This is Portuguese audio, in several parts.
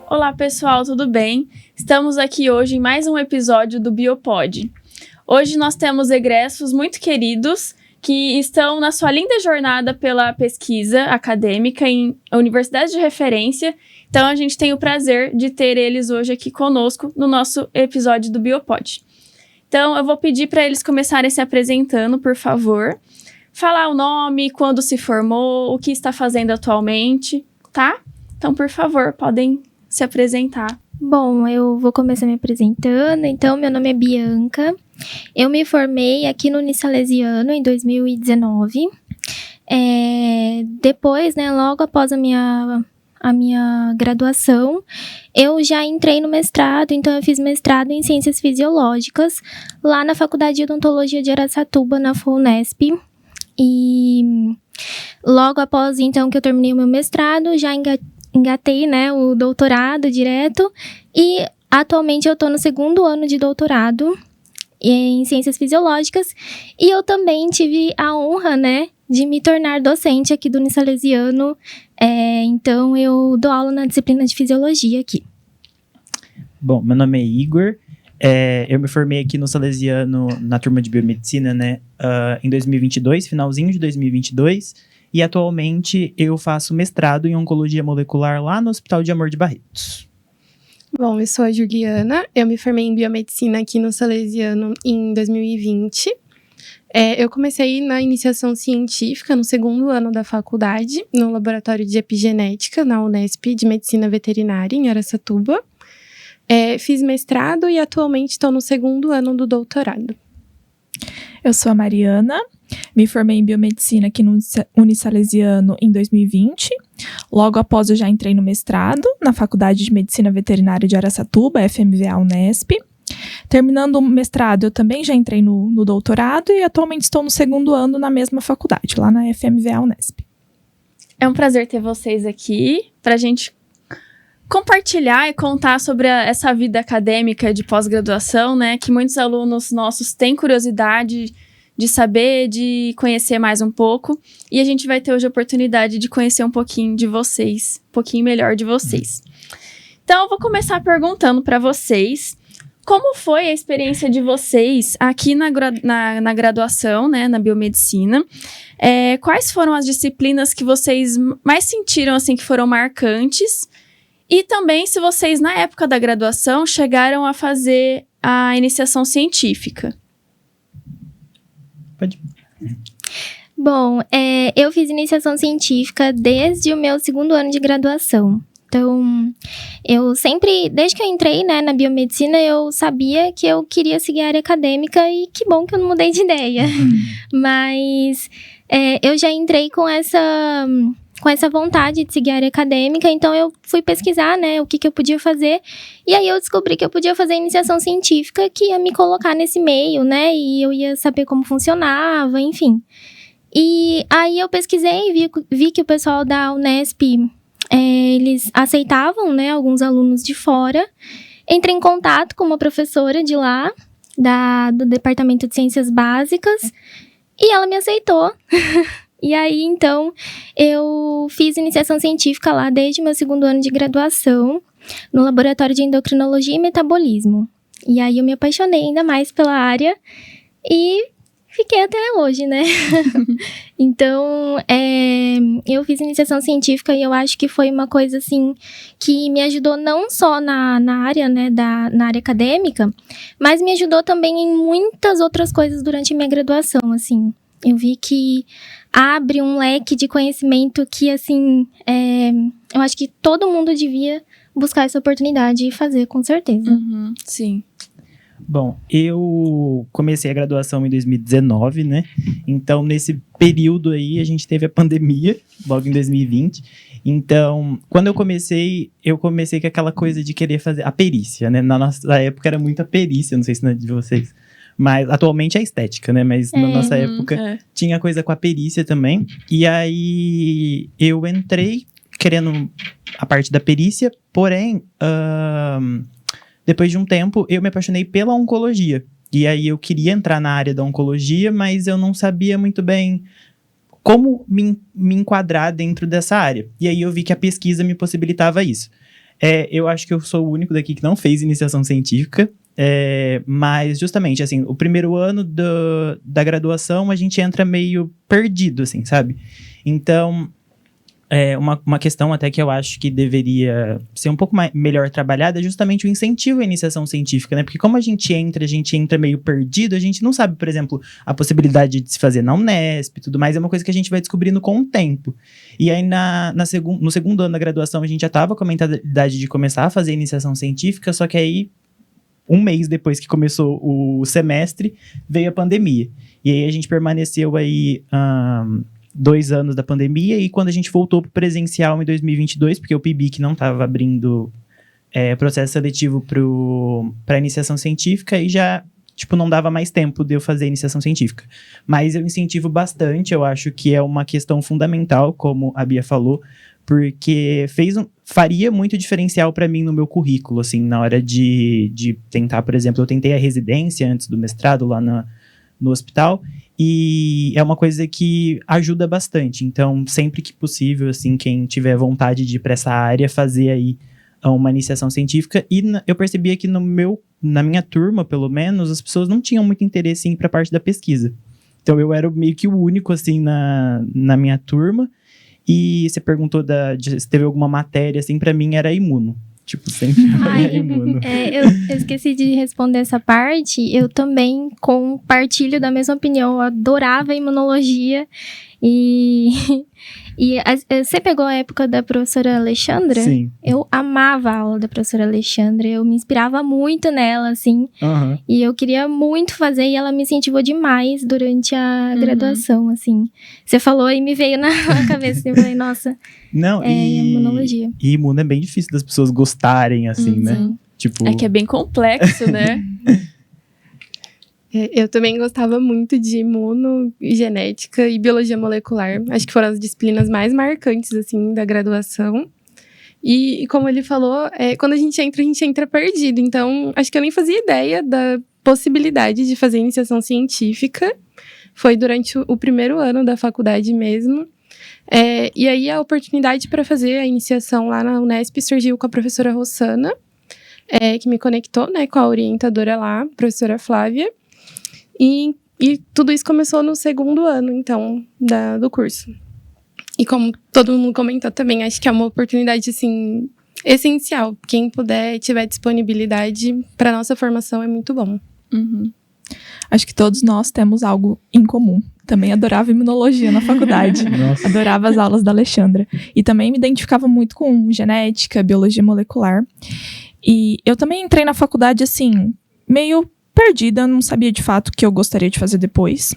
Olá pessoal, tudo bem? Estamos aqui hoje em mais um episódio do Biopod. Hoje nós temos egressos muito queridos que estão na sua linda jornada pela pesquisa acadêmica em universidades de referência. Então a gente tem o prazer de ter eles hoje aqui conosco no nosso episódio do Biopod. Então eu vou pedir para eles começarem se apresentando, por favor. Falar o nome, quando se formou, o que está fazendo atualmente, tá? Então, por favor, podem se apresentar. Bom, eu vou começar me apresentando. Então, meu nome é Bianca. Eu me formei aqui no Unisalesiano em 2019. Depois, logo após a minha graduação, eu já entrei no mestrado. Então, eu fiz mestrado em Ciências Fisiológicas lá na Faculdade de Odontologia de Araçatuba, na FUNESP. E logo após, então, que eu terminei o meu mestrado, já engatei, o doutorado direto. E atualmente eu estou no segundo ano de doutorado em Ciências Fisiológicas. E eu também tive a honra, de me tornar docente aqui do Unisalesiano. Então, eu dou aula na disciplina de Fisiologia aqui. Bom, meu nome é Igor. Eu me formei aqui no Salesiano na turma de Biomedicina, em 2022, finalzinho de 2022. E atualmente eu faço mestrado em Oncologia Molecular lá no Hospital de Amor de Barretos. Bom, eu sou a Juliana, eu me formei em Biomedicina aqui no Salesiano em 2020. Eu comecei na iniciação científica no segundo ano da faculdade, no Laboratório de Epigenética, na Unesp, de Medicina Veterinária, em Araçatuba. Fiz mestrado e atualmente estou no segundo ano do doutorado. Eu sou a Mariana, me formei em Biomedicina aqui no Unisalesiano em 2020. Logo após eu já entrei no mestrado na Faculdade de Medicina Veterinária de Araçatuba, FMVA Unesp. Terminando o mestrado, eu também já entrei no doutorado e atualmente estou no segundo ano na mesma faculdade, lá na FMVA Unesp. É um prazer ter vocês aqui para a gente compartilhar e contar sobre essa vida acadêmica de pós-graduação, que muitos alunos nossos têm curiosidade de saber, de conhecer mais um pouco. E a gente vai ter hoje a oportunidade de conhecer um pouquinho de vocês, um pouquinho melhor de vocês. Então, eu vou começar perguntando para vocês como foi a experiência de vocês aqui na graduação, na biomedicina. Quais foram as disciplinas que vocês mais sentiram assim, que foram marcantes? E também se vocês, na época da graduação, chegaram a fazer a iniciação científica. Pode. Bom, eu fiz iniciação científica desde o meu segundo ano de graduação. Então, eu sempre, desde que eu entrei, na biomedicina, eu sabia que eu queria seguir a área acadêmica e que bom que eu não mudei de ideia. Mas eu já entrei com essa vontade de seguir a área acadêmica, então eu fui pesquisar, o que eu podia fazer, e aí eu descobri que eu podia fazer iniciação científica, que ia me colocar nesse meio, e eu ia saber como funcionava, enfim. E aí eu pesquisei e vi que o pessoal da Unesp, eles aceitavam, alguns alunos de fora. Entrei em contato com uma professora de lá, do Departamento de Ciências Básicas, e ela me aceitou. E aí, então, eu fiz iniciação científica lá desde meu segundo ano de graduação, no Laboratório de Endocrinologia e Metabolismo. E aí, eu me apaixonei ainda mais pela área e fiquei até hoje, Então, eu fiz iniciação científica e eu acho que foi uma coisa, assim, que me ajudou não só na área, na área acadêmica, mas me ajudou também em muitas outras coisas durante a minha graduação, assim. Eu vi que abre um leque de conhecimento que, assim, eu acho que todo mundo devia buscar essa oportunidade e fazer, com certeza. Uhum, sim. Bom, eu comecei a graduação em 2019, Então, nesse período aí, a gente teve a pandemia, logo em 2020. Então, quando eu comecei com aquela coisa de querer fazer a perícia, Na nossa época era muita perícia, não sei se não é de vocês. Mas atualmente é estética, Mas na nossa época tinha coisa com a perícia também. E aí eu entrei querendo a parte da perícia, porém, depois de um tempo eu me apaixonei pela oncologia. E aí eu queria entrar na área da oncologia, mas eu não sabia muito bem como me enquadrar dentro dessa área. E aí eu vi que a pesquisa me possibilitava isso. Eu acho que eu sou o único daqui que não fez iniciação científica. Mas justamente, assim, o primeiro ano da graduação a gente entra meio perdido, assim, sabe? Então, uma questão até que eu acho que deveria ser um pouco melhor trabalhada é justamente o incentivo à iniciação científica, né? Porque como a gente entra meio perdido, a gente não sabe, por exemplo, a possibilidade de se fazer na Unesp e tudo mais, é uma coisa que a gente vai descobrindo com o tempo. E aí, no segundo ano da graduação, a gente já estava com a mentalidade de começar a fazer iniciação científica, só que aí, um mês depois que começou o semestre, veio a pandemia. E aí a gente permaneceu aí 2 anos da pandemia, e quando a gente voltou para o presencial em 2022, porque o PIBIC não estava abrindo processo seletivo para iniciação científica, e já, tipo, não dava mais tempo de eu fazer iniciação científica. Mas eu incentivo bastante, eu acho que é uma questão fundamental, como a Bia falou, porque faria muito diferencial para mim no meu currículo, assim, na hora de tentar, por exemplo, eu tentei a residência antes do mestrado lá no hospital, e é uma coisa que ajuda bastante. Então, sempre que possível, assim, quem tiver vontade de ir para essa área, fazer aí uma iniciação científica. E eu percebia que na minha turma, pelo menos, as pessoas não tinham muito interesse em ir para a parte da pesquisa. Então, eu era meio que o único, assim, na minha turma. E você perguntou se teve alguma matéria, assim, pra mim era imuno. Tipo, sempre foi imuno. Eu esqueci de responder essa parte. Eu também compartilho da mesma opinião. Eu adorava imunologia. E você pegou a época da professora Alexandra? Sim. Eu amava a aula da professora Alexandra. Eu me inspirava muito nela, assim. Uhum. E eu queria muito fazer, e ela me incentivou demais durante a graduação, assim. Você falou e me veio na cabeça. Eu falei, nossa, não, imunologia. E imuno é bem difícil das pessoas gostarem, assim, né? Tipo... É que é bem complexo, né? Eu também gostava muito de imunogenética e biologia molecular. Acho que foram as disciplinas mais marcantes, assim, da graduação. E como ele falou, quando a gente entra perdido. Então, acho que eu nem fazia ideia da possibilidade de fazer iniciação científica. Foi durante o primeiro ano da faculdade mesmo. E aí, a oportunidade para fazer a iniciação lá na Unesp surgiu com a professora Rossana, que me conectou, né, com a orientadora lá, a professora Flávia. E tudo isso começou no segundo ano, então, do curso. E como todo mundo comentou também, acho que é uma oportunidade, assim, essencial. Quem puder, tiver disponibilidade para nossa formação, é muito bom. Uhum. Acho que todos nós temos algo em comum. Também adorava imunologia na faculdade. Adorava as aulas da Alexandra. E também me identificava muito com genética, biologia molecular. E eu também entrei na faculdade, assim, meio perdida, não sabia de fato o que eu gostaria de fazer depois.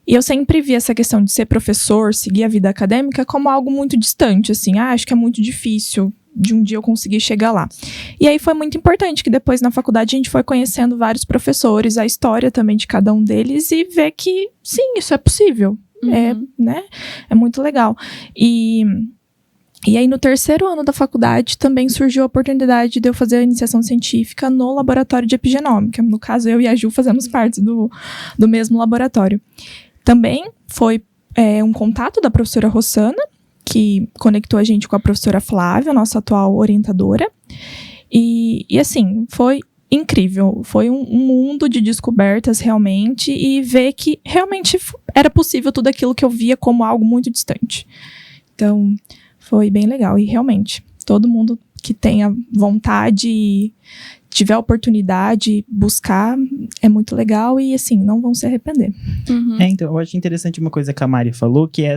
E eu sempre vi essa questão de ser professor, seguir a vida acadêmica como algo muito distante, assim. Acho que é muito difícil de um dia eu conseguir chegar lá. E aí foi muito importante que depois na faculdade a gente foi conhecendo vários professores, a história também de cada um deles e ver que, sim, isso é possível. Né? É muito legal. E aí, no terceiro ano da faculdade, também surgiu a oportunidade de eu fazer a iniciação científica no laboratório de epigenômica. No caso, eu e a Ju fazemos parte do mesmo laboratório. Também foi um contato da professora Rossana, que conectou a gente com a professora Flávia, nossa atual orientadora. E assim, foi incrível. Foi um mundo de descobertas, realmente, e ver que realmente era possível tudo aquilo que eu via como algo muito distante. Então, foi bem legal. E realmente, todo mundo que tenha vontade e tiver a oportunidade, buscar, é muito legal e, assim, não vão se arrepender. Uhum. Então, eu acho interessante uma coisa que a Mari falou, que é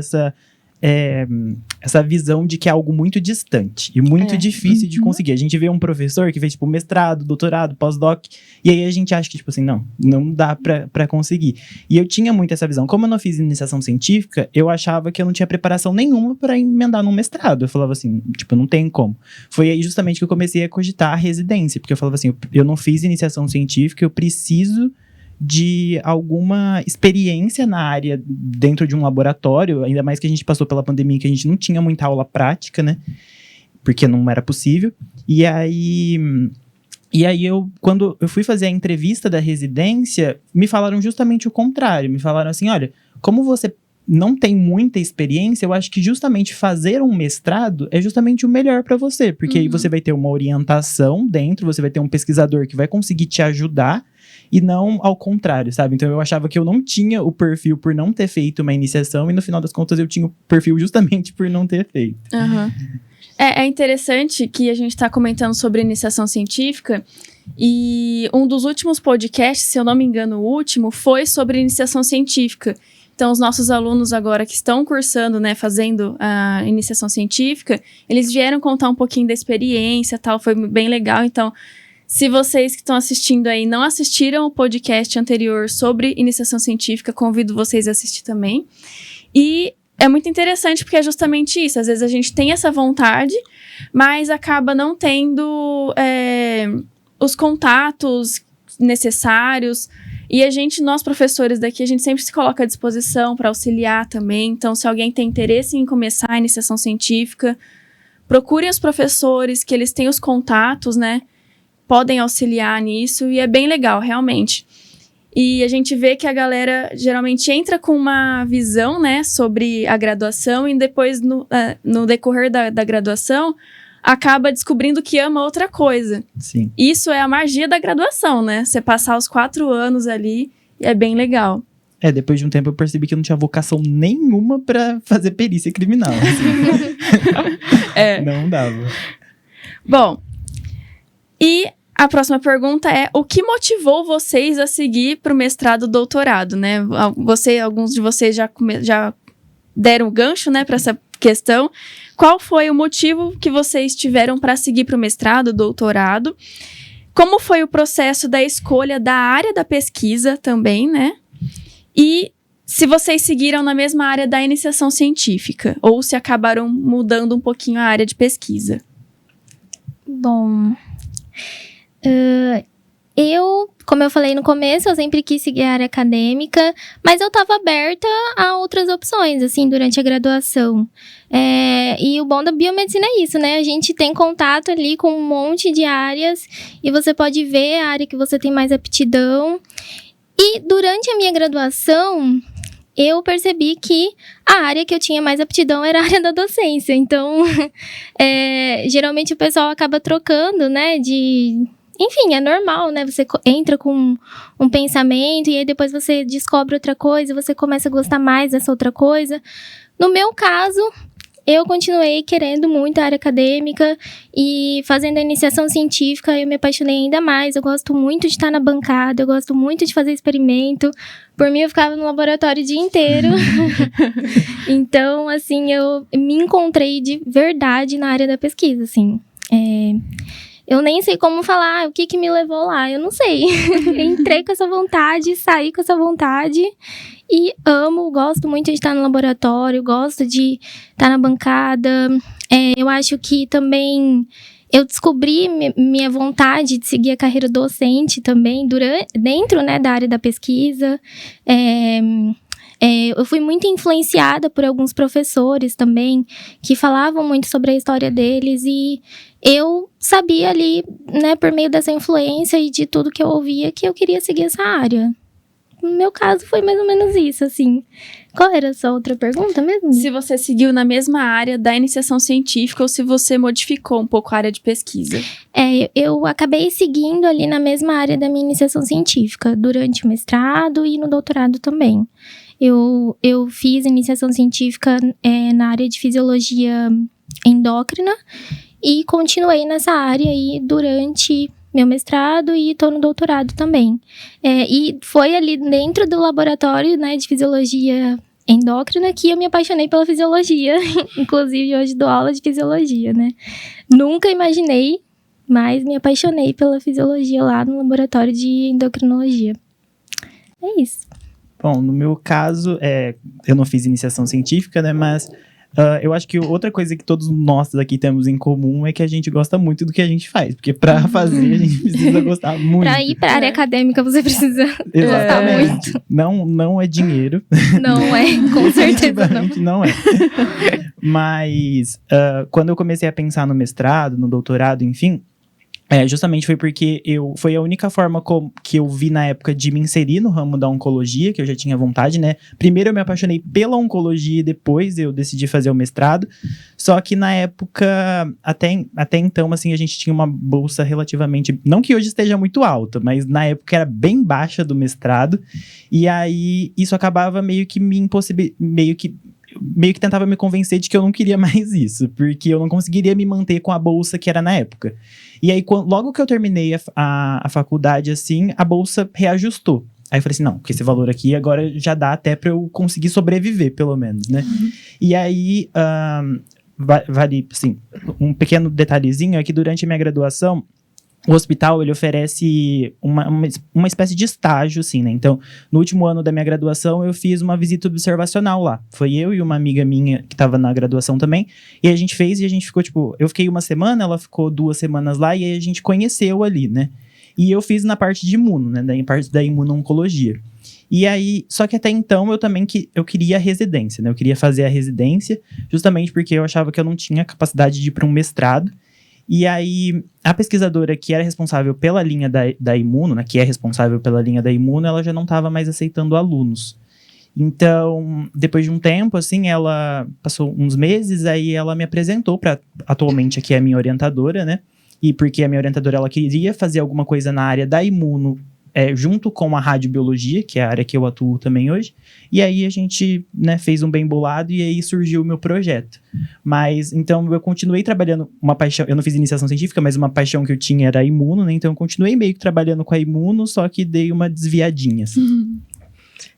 essa visão de que é algo muito distante e muito difícil de conseguir. A gente vê um professor que fez, tipo, mestrado, doutorado, pós-doc, e aí a gente acha que, tipo assim, não dá pra conseguir. E eu tinha muito essa visão. Como eu não fiz iniciação científica, eu achava que eu não tinha preparação nenhuma pra emendar num mestrado. Eu falava assim, tipo, não tem como. Foi aí justamente que eu comecei a cogitar a residência, porque eu falava assim, eu não fiz iniciação científica, eu preciso de alguma experiência na área dentro de um laboratório, ainda mais que a gente passou pela pandemia, que a gente não tinha muita aula prática, né? Porque não era possível. E aí quando eu fui fazer a entrevista da residência, me falaram justamente o contrário. Me falaram assim, olha, como você não tem muita experiência, eu acho que justamente fazer um mestrado é justamente o melhor para você, porque aí você vai ter uma orientação dentro, você vai ter um pesquisador que vai conseguir te ajudar, e não ao contrário, sabe? Então eu achava que eu não tinha o perfil por não ter feito uma iniciação, e no final das contas eu tinha o perfil justamente por não ter feito. Uhum. É interessante que a gente está comentando sobre iniciação científica, e um dos últimos podcasts, se eu não me engano, o último, foi sobre iniciação científica. Então, os nossos alunos agora que estão cursando, né, fazendo a iniciação científica, eles vieram contar um pouquinho da experiência e tal, foi bem legal. Então, se vocês que estão assistindo aí não assistiram o podcast anterior sobre iniciação científica, convido vocês a assistir também. E é muito interessante porque é justamente isso. Às vezes a gente tem essa vontade, mas acaba não tendo os contatos necessários. E nós professores daqui, a gente sempre se coloca à disposição para auxiliar também. Então, se alguém tem interesse em começar a iniciação científica, procurem os professores, que eles têm os contatos, né? Podem auxiliar nisso e é bem legal, realmente. E a gente vê que a galera geralmente entra com uma visão, né, sobre a graduação e depois, no decorrer da graduação, acaba descobrindo que ama outra coisa. Sim. Isso é a magia da graduação, né? Você passar os 4 anos ali, é bem legal. Depois de um tempo eu percebi que eu não tinha vocação nenhuma pra fazer perícia criminal. Assim. Não dava. Bom, e a próxima pergunta é: o que motivou vocês a seguir pro mestrado e doutorado, né? Alguns de vocês já deram o gancho, né, pra essa questão. Qual foi o motivo que vocês tiveram para seguir para o mestrado, doutorado? Como foi o processo da escolha da área da pesquisa também, né? E se vocês seguiram na mesma área da iniciação científica, ou se acabaram mudando um pouquinho a área de pesquisa? Bom, como eu falei no começo, eu sempre quis seguir a área acadêmica, mas eu estava aberta a outras opções, assim, durante a graduação. E o bom da biomedicina é isso, né? A gente tem contato ali com um monte de áreas e você pode ver a área que você tem mais aptidão. E durante a minha graduação, eu percebi que a área que eu tinha mais aptidão era a área da docência. Então, geralmente o pessoal acaba trocando, né, Enfim, é normal, né? Você entra com um pensamento e aí depois você descobre outra coisa, você começa a gostar mais dessa outra coisa. No meu caso, eu continuei querendo muito a área acadêmica e fazendo a iniciação científica eu me apaixonei ainda mais. Eu gosto muito de estar na bancada, eu gosto muito de fazer experimento. Por mim, eu ficava no laboratório o dia inteiro. Então, assim, eu me encontrei de verdade na área da pesquisa, assim. Eu nem sei como falar o que me levou lá, eu não sei. Entrei com essa vontade, saí com essa vontade e gosto muito de estar no laboratório, gosto de estar na bancada. Eu acho que também eu descobri minha vontade de seguir a carreira docente também dentro, né, da área da pesquisa. Eu fui muito influenciada por alguns professores também, que falavam muito sobre a história deles e eu sabia ali, né, por meio dessa influência e de tudo que eu ouvia, que eu queria seguir essa área. No meu caso, foi mais ou menos isso, assim. Qual era a sua outra pergunta mesmo? Se você seguiu na mesma área da iniciação científica ou se você modificou um pouco a área de pesquisa. Eu acabei seguindo ali na mesma área da minha iniciação científica, durante o mestrado e no doutorado também. Eu fiz iniciação científica na área de fisiologia endócrina e continuei nessa área aí durante meu mestrado e estou no doutorado também. E foi ali dentro do laboratório, né, de fisiologia endócrina que eu me apaixonei pela fisiologia. Inclusive, hoje dou aula de fisiologia, né? Nunca imaginei, mas me apaixonei pela fisiologia lá no laboratório de endocrinologia. É isso. Bom, no meu caso, eu não fiz iniciação científica, né, mas eu acho que outra coisa que todos nós aqui temos em comum é que a gente gosta muito do que a gente faz, porque pra fazer a gente precisa gostar muito. Pra ir pra área acadêmica você precisa gostar muito. Não é dinheiro. Não é, com certeza não é. Mas quando eu comecei a pensar no mestrado, no doutorado, enfim, Justamente foi porque foi a única forma que eu vi na época de me inserir no ramo da oncologia, que eu já tinha vontade, né? Primeiro eu me apaixonei pela oncologia e depois eu decidi fazer o mestrado. Só que na época, até então, assim, a gente tinha uma bolsa relativamente... Não que hoje esteja muito alta, mas na época era bem baixa do mestrado. E aí, isso acabava meio que meio que tentava me convencer de que eu não queria mais isso, porque eu não conseguiria me manter com a bolsa que era na época. E aí, logo que eu terminei a faculdade, assim, a bolsa reajustou. Aí eu falei assim, não, porque esse valor aqui agora já dá até pra eu conseguir sobreviver, pelo menos, né? E aí, vale, assim, um pequeno detalhezinho é que durante a minha graduação, o hospital, ele oferece uma espécie de estágio, assim, né? Então, no último ano da minha graduação, eu fiz uma visita observacional lá. Foi eu e uma amiga minha que estava na graduação também. E a gente fez e a gente ficou, tipo... Eu fiquei uma semana, ela ficou 2 semanas lá. E aí a gente conheceu ali, né? E eu fiz na parte de imuno, né? Da parte da imuno-oncologia. E aí... Só que até então, eu queria a residência, né? Eu queria fazer a residência, justamente porque eu achava que eu não tinha capacidade de ir para um mestrado. E aí, a pesquisadora que era responsável pela linha da imuno, né, que é responsável pela linha da imuno, ela já não estava mais aceitando alunos. Então, depois de um tempo, assim, ela passou uns meses, aí ela me apresentou para atualmente aqui é a minha orientadora, né? E porque a minha orientadora, ela queria fazer alguma coisa na área da imuno, junto com a radiobiologia, que é a área que eu atuo também hoje. E aí a gente, né, fez um bem bolado e aí surgiu o meu projeto. Mas, então, eu continuei trabalhando uma paixão... Eu não fiz iniciação científica, mas uma paixão que eu tinha era a imuno, né? Então, eu continuei meio que trabalhando com a imuno, só que dei uma desviadinha, assim.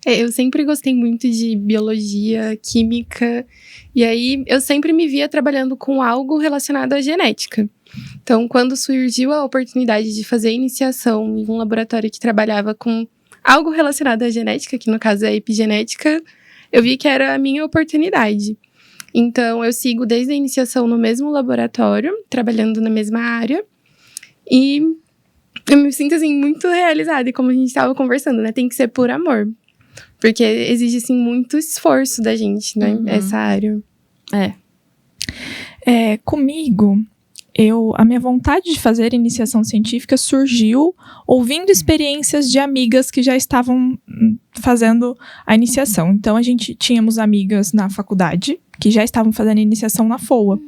Eu sempre gostei muito de biologia, química. E aí, eu sempre me via trabalhando com algo relacionado à genética. Então, quando surgiu a oportunidade de fazer iniciação em um laboratório que trabalhava com algo relacionado à genética, que no caso é a epigenética, eu vi que era a minha oportunidade. Então, eu sigo desde a iniciação no mesmo laboratório, trabalhando na mesma área. E eu me sinto, assim, muito realizada. E como a gente estava conversando, né? Tem que ser por amor. Porque exige, assim, muito esforço da gente, né? Essa área. Comigo... A minha vontade de fazer iniciação científica surgiu ouvindo experiências de amigas que já estavam fazendo a iniciação. Então, tínhamos amigas na faculdade que já estavam fazendo a iniciação na FOA.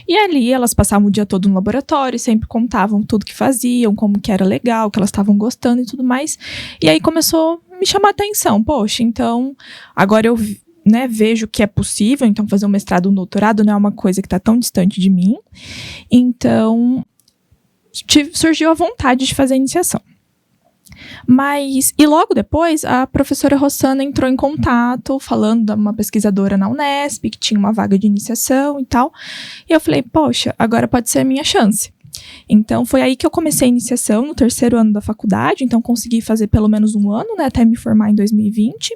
E ali, elas passavam o dia todo no laboratório, sempre contavam tudo que faziam, como que era legal, que elas estavam gostando e tudo mais. E aí, começou a me chamar a atenção. Poxa, então, agora eu... né, vejo que é possível, então fazer um mestrado, um doutorado não é uma coisa que está tão distante de mim. Então, surgiu a vontade de fazer a iniciação. E logo depois, a professora Rossana entrou em contato, falando de uma pesquisadora na Unesp, que tinha uma vaga de iniciação e tal. E eu falei, poxa, agora pode ser a minha chance. Então, foi aí que eu comecei a iniciação, no 3º ano da faculdade. Então, consegui fazer pelo menos um ano, né, até me formar em 2020.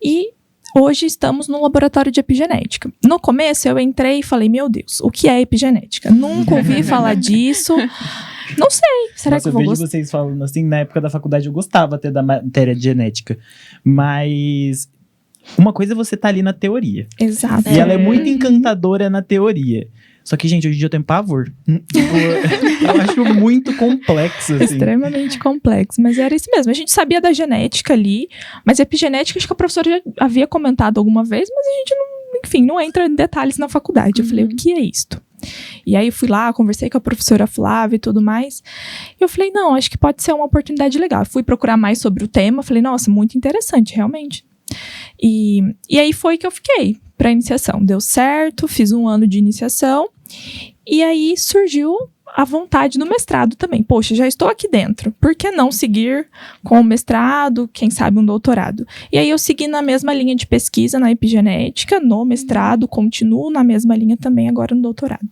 E hoje estamos no laboratório de epigenética. No começo eu entrei e falei, meu Deus, o que é epigenética? Nunca ouvi falar disso. Não sei, será que eu vou vejo gostar? Vocês falando assim, na época da faculdade eu gostava até da matéria de genética. Mas uma coisa é você tá ali na teoria. Exato. E ela é muito encantadora na teoria. Só que, gente, hoje em dia eu tenho pavor. Eu acho muito complexo, assim. Extremamente complexo, mas era isso mesmo. A gente sabia da genética ali, mas epigenética, acho que a professora já havia comentado alguma vez, mas a gente não entra em detalhes na faculdade. Eu falei, o que é isto? E aí eu fui lá, conversei com a professora Flávia e tudo mais. E eu falei, não, acho que pode ser uma oportunidade legal. Eu fui procurar mais sobre o tema, falei, nossa, muito interessante, realmente. E aí foi que eu fiquei para a iniciação. Deu certo, fiz um ano de iniciação. E aí surgiu a vontade do mestrado também. Poxa, já estou aqui dentro. Por que não seguir com o mestrado, quem sabe um doutorado? E aí eu segui na mesma linha de pesquisa na epigenética, no mestrado, continuo na mesma linha também agora no doutorado.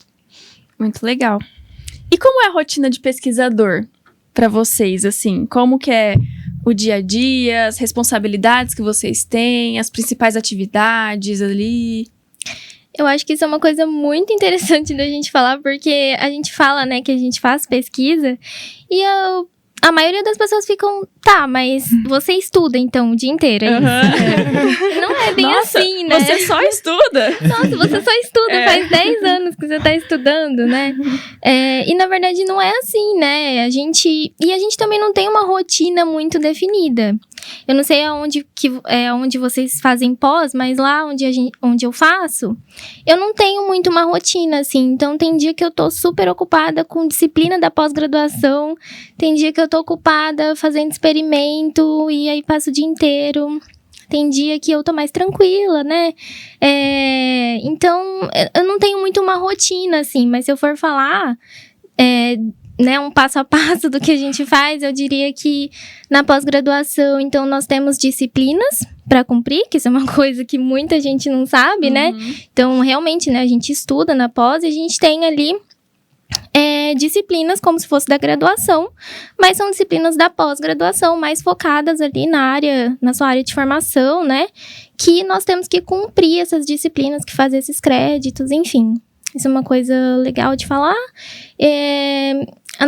Muito legal. E como é a rotina de pesquisador para vocês, assim? Como que é o dia a dia, as responsabilidades que vocês têm, as principais atividades ali? Eu acho que isso é uma coisa muito interessante da gente falar, porque a gente fala, né, que a gente faz pesquisa, e a maioria das pessoas ficam, tá, mas você estuda então o dia inteiro, é isso? Aham. Não é bem Nossa, assim, né? Você só estuda. Nossa, você só estuda, faz 10 anos que você tá estudando, né? E na verdade não é assim, né? A gente também não tem uma rotina muito definida. Eu não sei onde vocês fazem pós, mas lá onde eu faço, eu não tenho muito uma rotina, assim. Então, tem dia que eu tô super ocupada com disciplina da pós-graduação, tem dia que eu tô ocupada fazendo experimento, e aí passo o dia inteiro. Tem dia que eu tô mais tranquila, né? Então, eu não tenho muito uma rotina, assim. Mas se eu for falar, né, um passo a passo do que a gente faz, eu diria que na pós-graduação, então, nós temos disciplinas para cumprir, que isso é uma coisa que muita gente não sabe, né? Então, realmente, né, a gente estuda na pós e a gente tem ali disciplinas como se fosse da graduação, mas são disciplinas da pós-graduação, mais focadas ali na sua área de formação, né? Que nós temos que cumprir essas disciplinas, que fazer esses créditos, enfim. Isso é uma coisa legal de falar.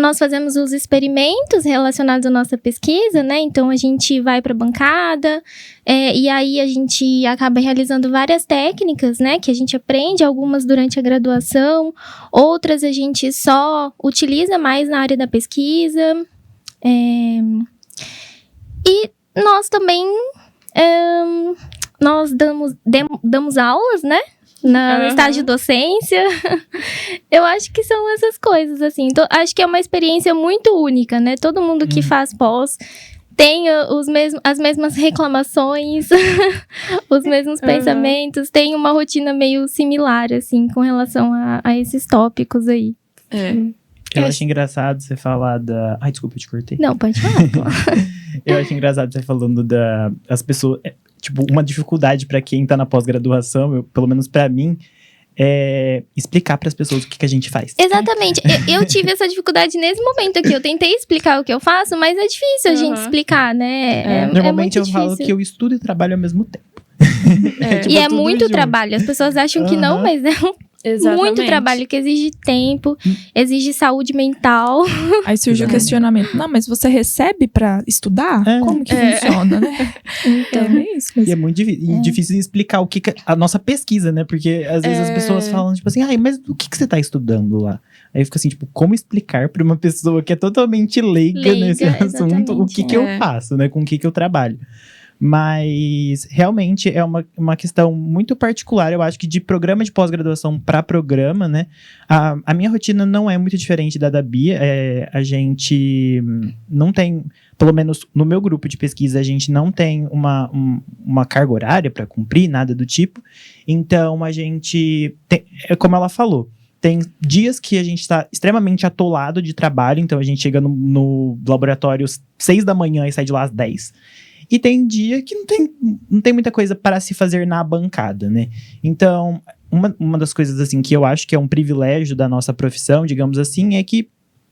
Nós fazemos os experimentos relacionados à nossa pesquisa, né? Então, a gente vai para a bancada, e aí a gente acaba realizando várias técnicas, né? Que a gente aprende, algumas durante a graduação, outras a gente só utiliza mais na área da pesquisa. E nós também nós damos aulas, né? No estágio de docência. Eu acho que são essas coisas, assim. Acho que é uma experiência muito única, né? Todo mundo que faz pós tem as mesmas reclamações, os mesmos pensamentos, tem uma rotina meio similar, assim, com relação a esses tópicos aí. Eu acho engraçado você falar da... Ai, desculpa, eu te cortei. Não, pode falar, pô. Eu acho engraçado você falando das pessoas... Tipo, uma dificuldade pra quem tá na pós-graduação, pelo menos pra mim, é explicar pras pessoas o que a gente faz. Exatamente. Eu tive essa dificuldade nesse momento aqui. Eu tentei explicar o que eu faço, mas é difícil a gente explicar, né? Normalmente muito eu falo difícil. que eu estudo e trabalho ao mesmo tempo. E é tudo muito junto. trabalho. As pessoas acham que não, mas é muito trabalho que exige tempo, exige saúde mental. Aí surge o questionamento. Não, mas você recebe pra estudar? Como que funciona, né? Então, é isso. E é muito difícil explicar o que a nossa pesquisa, né? Porque às vezes as pessoas falam, tipo assim, mas o que você tá estudando lá? Aí fica assim, tipo, como explicar pra uma pessoa que é totalmente leiga nesse assunto o que eu faço, né? Com o que eu trabalho. Mas, realmente, é uma questão muito particular, eu acho que de programa de pós-graduação para programa, né? A minha rotina não é muito diferente da Bia. A gente não tem, pelo menos no meu grupo de pesquisa, a gente não tem uma carga horária para cumprir, nada do tipo. Então, a gente tem, como ela falou, tem dias que a gente está extremamente atolado de trabalho, então a gente chega no laboratório às 6 da manhã e sai de lá às 10. E tem dia que não tem muita coisa para se fazer na bancada, né? Então, uma das coisas, assim, que eu acho que é um privilégio da nossa profissão, digamos assim, é que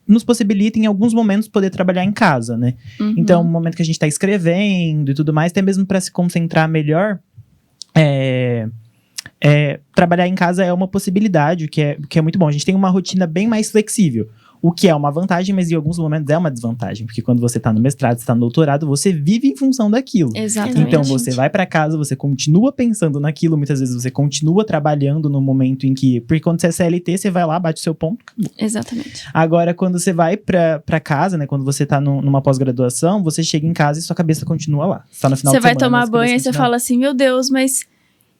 nos possibilita, em alguns momentos, poder trabalhar em casa, né? Então, no momento que a gente está escrevendo e tudo mais, até mesmo para se concentrar melhor, trabalhar em casa é uma possibilidade, que é muito bom. A gente tem uma rotina bem mais flexível. O que é uma vantagem, mas em alguns momentos é uma desvantagem. Porque quando você tá no mestrado, você tá no doutorado, você vive em função daquilo. Exatamente. Então, você vai pra casa, você continua pensando naquilo. Muitas vezes você continua trabalhando no momento em que... Porque quando você é CLT, você vai lá, bate o seu ponto. Exatamente. Agora, quando você vai pra casa, né? Quando você tá numa pós-graduação, você chega em casa e sua cabeça continua lá. Você tá no final Você de vai semana, tomar mas banho e você fala assim, meu Deus, mas...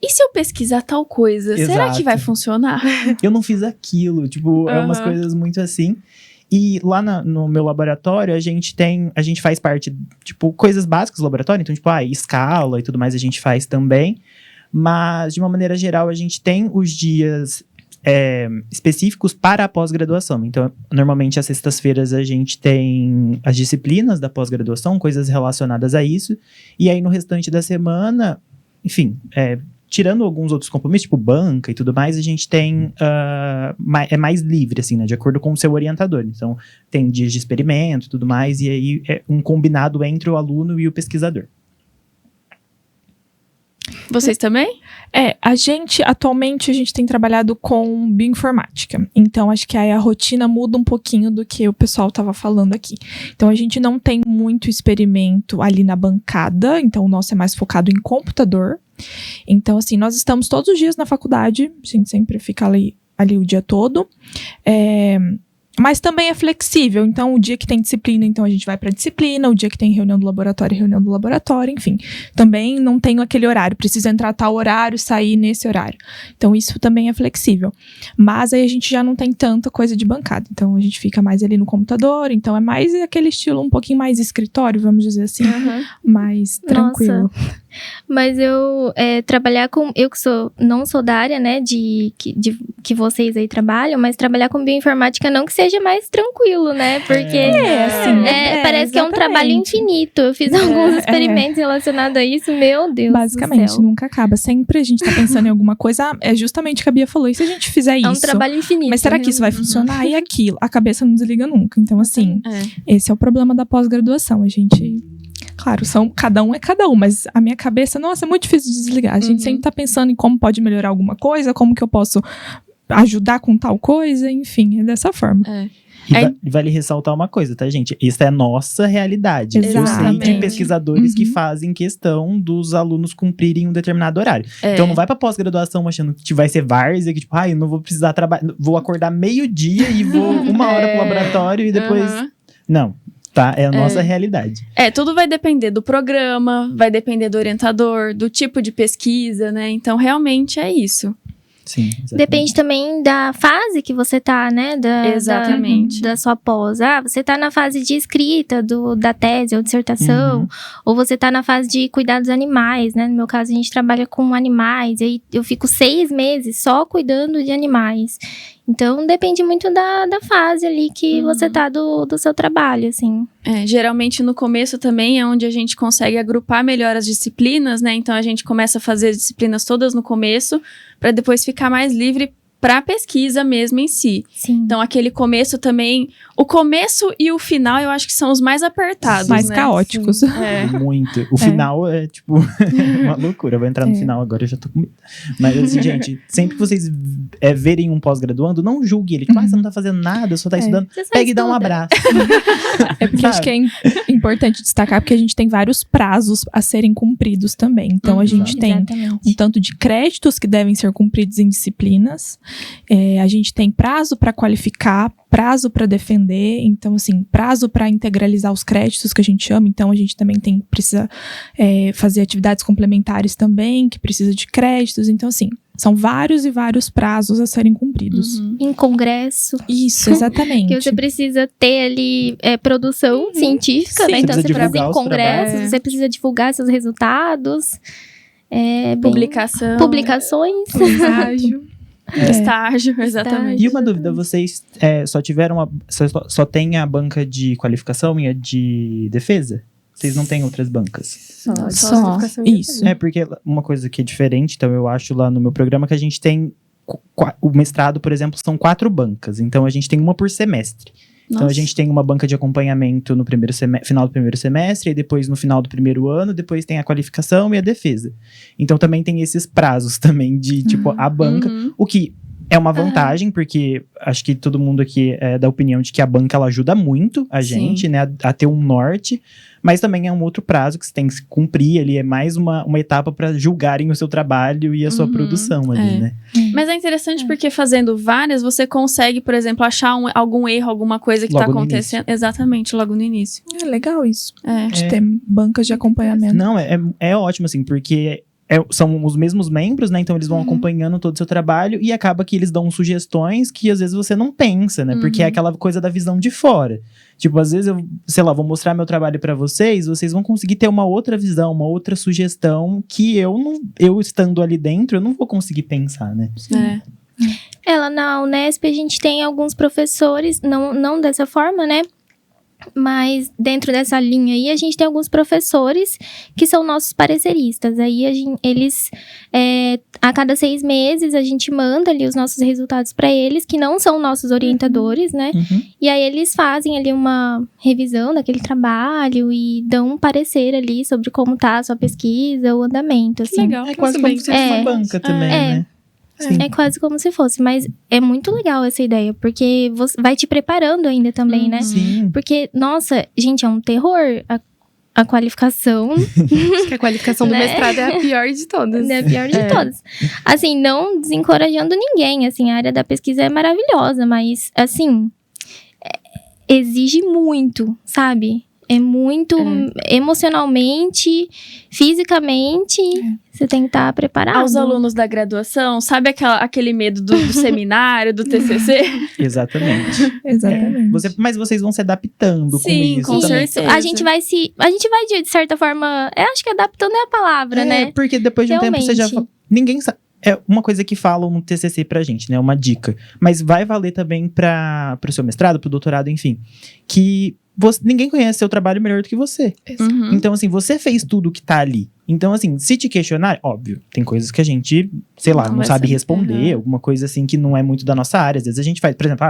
E se eu pesquisar tal coisa? Será que Exato. vai funcionar? Eu não fiz aquilo. Tipo, é umas coisas muito assim... E lá no meu laboratório, a gente faz parte, tipo, coisas básicas do laboratório. Então, tipo, escala e tudo mais a gente faz também. Mas, de uma maneira geral, a gente tem os dias específicos para a pós-graduação. Então, normalmente, às sextas-feiras, a gente tem as disciplinas da pós-graduação, coisas relacionadas a isso. E aí, no restante da semana, enfim... tirando alguns outros compromissos, tipo banca e tudo mais, a gente tem... é mais livre, assim, né? De acordo com o seu orientador. Então, tem dias de experimento e tudo mais, e aí é um combinado entre o aluno e o pesquisador. Vocês também? Atualmente, a gente tem trabalhado com bioinformática. Então, acho que aí a rotina muda um pouquinho do que o pessoal estava falando aqui. Então, a gente não tem muito experimento ali na bancada. Então, o nosso é mais focado em computador. Então, assim, nós estamos todos os dias na faculdade. A gente sempre fica ali o dia todo. Mas também é flexível, então o dia que tem disciplina, então a gente vai pra disciplina, o dia que tem reunião do laboratório, enfim. Também não tenho aquele horário, preciso entrar tal horário, sair nesse horário. Então isso também é flexível. Mas aí a gente já não tem tanta coisa de bancada, então a gente fica mais ali no computador, então é mais aquele estilo um pouquinho mais escritório, vamos dizer assim, mais tranquilo. Nossa. Mas eu trabalhar com... Eu que não sou da área, né, que vocês aí trabalham, mas trabalhar com bioinformática não que seja mais tranquilo, né? Porque parece que é um trabalho infinito. Eu fiz alguns experimentos relacionados a isso, meu Deus basicamente, do céu. nunca acaba. Sempre a gente tá pensando em alguma coisa. É justamente o que a Bia falou. E se a gente fizer isso? É um trabalho infinito. Mas será que isso vai funcionar? E aquilo? A cabeça não desliga nunca. Então, assim, esse é o problema da pós-graduação. A gente... Claro, cada um é cada um, mas a minha cabeça, nossa, é muito difícil de desligar. A gente sempre tá pensando em como pode melhorar alguma coisa, como que eu posso ajudar com tal coisa, enfim, é dessa forma. E vale ressaltar uma coisa, tá, gente? Essa é a nossa realidade. Exatamente. Eu sei de pesquisadores que fazem questão dos alunos cumprirem um determinado horário. Então não vai pra pós-graduação achando que vai ser várzea, que tipo, eu não vou precisar trabalhar, vou acordar meio-dia e vou 1 hora pro laboratório e depois... Não. Tá, é a nossa realidade. Tudo vai depender do programa, vai depender do orientador, do tipo de pesquisa, né? Então, realmente é isso. Sim, exatamente. Depende também da fase que você tá, né? Exatamente. Da sua pós. Você tá na fase de escrita da tese ou dissertação, ou você tá na fase de cuidar dos animais, né? No meu caso, a gente trabalha com animais, e aí eu fico 6 meses só cuidando de animais. Então, depende muito da fase ali que você tá do seu trabalho, assim. Geralmente no começo também é onde a gente consegue agrupar melhor as disciplinas, né? Então, a gente começa a fazer as disciplinas todas no começo, para depois ficar mais livre para pesquisa mesmo em si. Sim. Então, aquele começo também... O começo e o final, eu acho que são os mais apertados, mais né? caóticos. Muito. O final é, tipo, uma loucura. Eu vou entrar no final agora, eu já tô com medo. Mas, assim, gente, sempre que vocês verem um pós-graduando, não julgue ele. Tipo, você não tá fazendo nada, só tá estudando. Pega e dá um abraço. É porque acho que é importante destacar, porque a gente tem vários prazos a serem cumpridos também. Então, a gente tem um tanto de créditos que devem ser cumpridos em disciplinas. A gente tem prazo para qualificar, prazo para defender, então assim, prazo para integralizar os créditos que a gente chama, então a gente também precisa fazer atividades complementares também, que precisa de créditos, então assim, são vários e vários prazos a serem cumpridos. Em congresso. Isso, exatamente. Que você precisa ter ali produção científica, né? Então você precisa em congressos, você precisa divulgar seus resultados. Publicações. Estágio, exatamente. E uma dúvida, vocês só tiveram só tem a banca de qualificação e a de defesa? Vocês não têm outras bancas? Só. Isso. Porque uma coisa que é diferente, então eu acho lá no meu programa que a gente tem o mestrado, por exemplo, são 4 bancas. Então a gente tem uma por semestre. Então a gente tem uma banca de acompanhamento no final do primeiro semestre, e depois no final do primeiro ano, depois tem a qualificação e a defesa. Então também tem esses prazos também de, tipo, a banca, o que é uma vantagem, porque acho que todo mundo aqui é da opinião de que a banca, ela ajuda muito a gente, né, a ter um norte, mas também é um outro prazo que você tem que cumprir ali, é mais uma etapa para julgarem o seu trabalho e a sua produção ali, né? Mas é interessante porque fazendo várias, você consegue, por exemplo, achar algum erro, alguma coisa que tá acontecendo. Exatamente, logo no início. É legal isso. De ter bancas de acompanhamento. Não, é ótimo, assim, porque... são os mesmos membros, né? Então eles vão acompanhando todo o seu trabalho e acaba que eles dão sugestões que às vezes você não pensa, né? Porque é aquela coisa da visão de fora. Tipo, às vezes eu, sei lá, vou mostrar meu trabalho pra vocês vão conseguir ter uma outra visão, uma outra sugestão que eu estando ali dentro, eu não vou conseguir pensar, né? Lá na Unesp a gente tem alguns professores, não dessa forma, né? Mas dentro dessa linha aí, a gente tem alguns professores que são nossos pareceristas. Aí eles a cada 6 meses a gente manda ali os nossos resultados para eles, que não são nossos orientadores, né? E aí eles fazem ali uma revisão daquele trabalho e dão um parecer ali sobre como tá a sua pesquisa, o andamento, assim. legal. É quase como se fosse uma banca também, né? Sim. É quase como se fosse, mas é muito legal essa ideia, porque você vai te preparando ainda também, né? Sim. Porque, nossa, gente, é um terror a qualificação. Acho que a qualificação do Né? mestrado é a pior de todas. É a pior de todas. Assim, não desencorajando ninguém, assim, a área da pesquisa é maravilhosa, mas, assim, exige muito, sabe? É muito emocionalmente, fisicamente, você tem que estar preparado. Aos alunos da graduação, sabe aquele medo do seminário, do TCC? Exatamente. Exatamente. Mas vocês vão se adaptando Sim, com com isso também. certeza. A gente vai de certa forma, eu acho que adaptando é a palavra, né? Porque depois de um tempo você já... Realmente. Ninguém sabe. É uma coisa que falam no TCC pra gente, né? Uma dica. Mas vai valer também pro seu mestrado, pro doutorado, enfim. Que ninguém conhece seu trabalho melhor do que você. Uhum. Então, assim, você fez tudo que tá ali. Então, assim, se te questionar, óbvio, tem coisas que a gente, sei lá, Não não vai sabe saber. responder, alguma coisa assim que não é muito da nossa área. Às vezes a gente faz, por exemplo,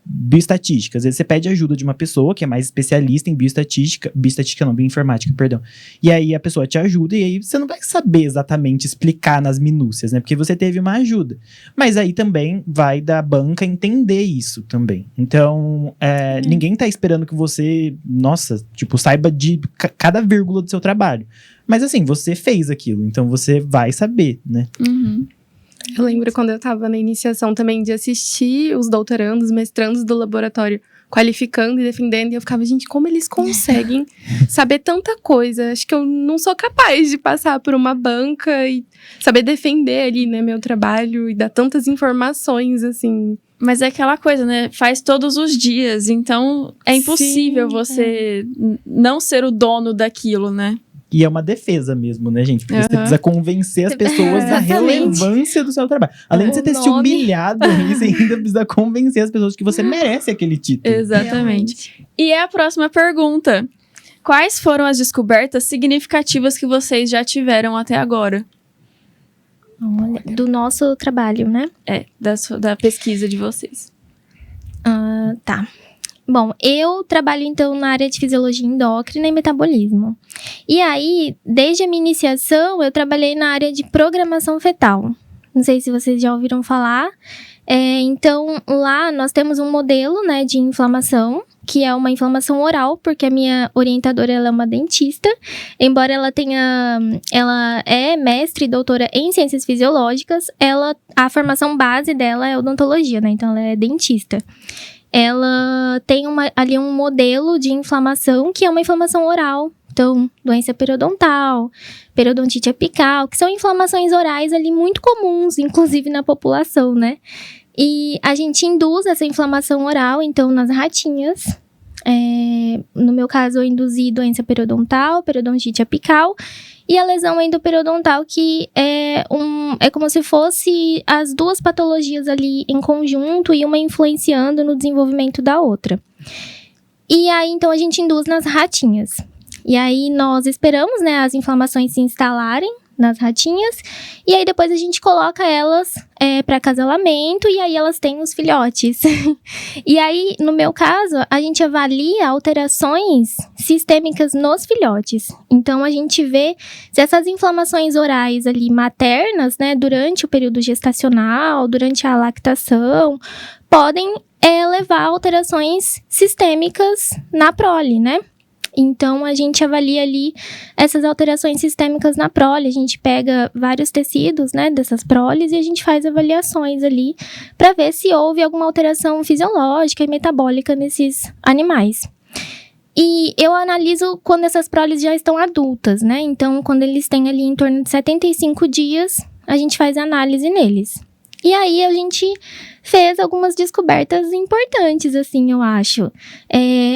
bioestatística. Às vezes você pede ajuda de uma pessoa que é mais especialista em bioinformática, perdão. E aí a pessoa te ajuda e aí você não vai saber exatamente explicar nas minúcias, né? Porque você teve uma ajuda. Mas aí também vai da banca entender isso também. Então, ninguém tá esperando que você, saiba de cada vírgula do seu trabalho. Mas assim, você fez aquilo, então você vai saber, né? Uhum. Eu lembro quando eu tava na iniciação também de assistir os doutorandos, mestrandos do laboratório qualificando e defendendo. E eu ficava, gente, como eles conseguem saber tanta coisa? Acho que eu não sou capaz de passar por uma banca e saber defender ali, né, meu trabalho e dar tantas informações, assim. Mas é aquela coisa, né? Faz todos os dias, então é impossível você não ser o dono daquilo, né? E é uma defesa mesmo, né, gente? Porque você precisa convencer as pessoas da Exatamente. relevância do seu trabalho. Além de você ter se nome. humilhado, você ainda precisa convencer as pessoas que você merece aquele título. Exatamente. E é a próxima pergunta. Quais foram as descobertas significativas que vocês já tiveram até agora? Olha, do nosso trabalho, né? Da pesquisa de vocês. Tá. Bom, eu trabalho, então, na área de fisiologia endócrina e metabolismo. E aí, desde a minha iniciação, eu trabalhei na área de programação fetal. Não sei se vocês já ouviram falar. Então, lá nós temos um modelo, né, de inflamação, que é uma inflamação oral, porque a minha orientadora, ela é uma dentista. Embora ela é mestre e doutora em ciências fisiológicas, a formação base dela é odontologia, né? Então, ela é dentista. Ela tem ali um modelo de inflamação, que é uma inflamação oral. Então, doença periodontal, periodontite apical, que são inflamações orais ali muito comuns, inclusive na população, né? E a gente induz essa inflamação oral, então, nas ratinhas. No meu caso, eu induzi doença periodontal, periodontite apical, e a lesão endoperiodontal, que é como se fosse as duas patologias ali em conjunto e uma influenciando no desenvolvimento da outra. E aí, então, a gente induz nas ratinhas. E aí, nós esperamos, né, as inflamações se instalarem nas ratinhas, e aí depois a gente coloca elas para acasalamento, e aí elas têm os filhotes. E aí, no meu caso, a gente avalia alterações sistêmicas nos filhotes. Então, a gente vê se essas inflamações orais ali maternas, né, durante o período gestacional, durante a lactação, podem levar a alterações sistêmicas na prole, né? Então, a gente avalia ali essas alterações sistêmicas na prole. A gente pega vários tecidos, né, dessas proles e a gente faz avaliações ali para ver se houve alguma alteração fisiológica e metabólica nesses animais. E eu analiso quando essas proles já estão adultas, né? Então, quando eles têm ali em torno de 75 dias, a gente faz análise neles. E aí, a gente fez algumas descobertas importantes, assim, eu acho.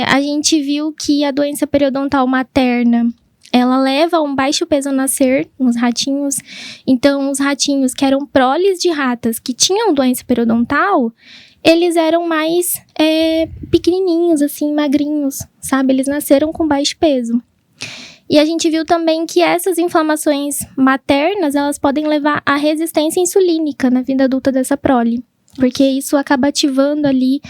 A gente viu que a doença periodontal materna, ela leva a um baixo peso ao nascer nos ratinhos. Então, os ratinhos que eram proles de ratas que tinham doença periodontal, eles eram mais pequenininhos, assim, magrinhos, sabe? Eles nasceram com baixo peso. E a gente viu também que essas inflamações maternas, elas podem levar à resistência insulínica na vida adulta dessa prole. Porque isso acaba ativando ali,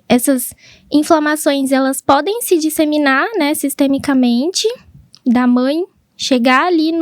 essas inflamações, elas podem se disseminar, né, sistemicamente, da mãe, chegar ali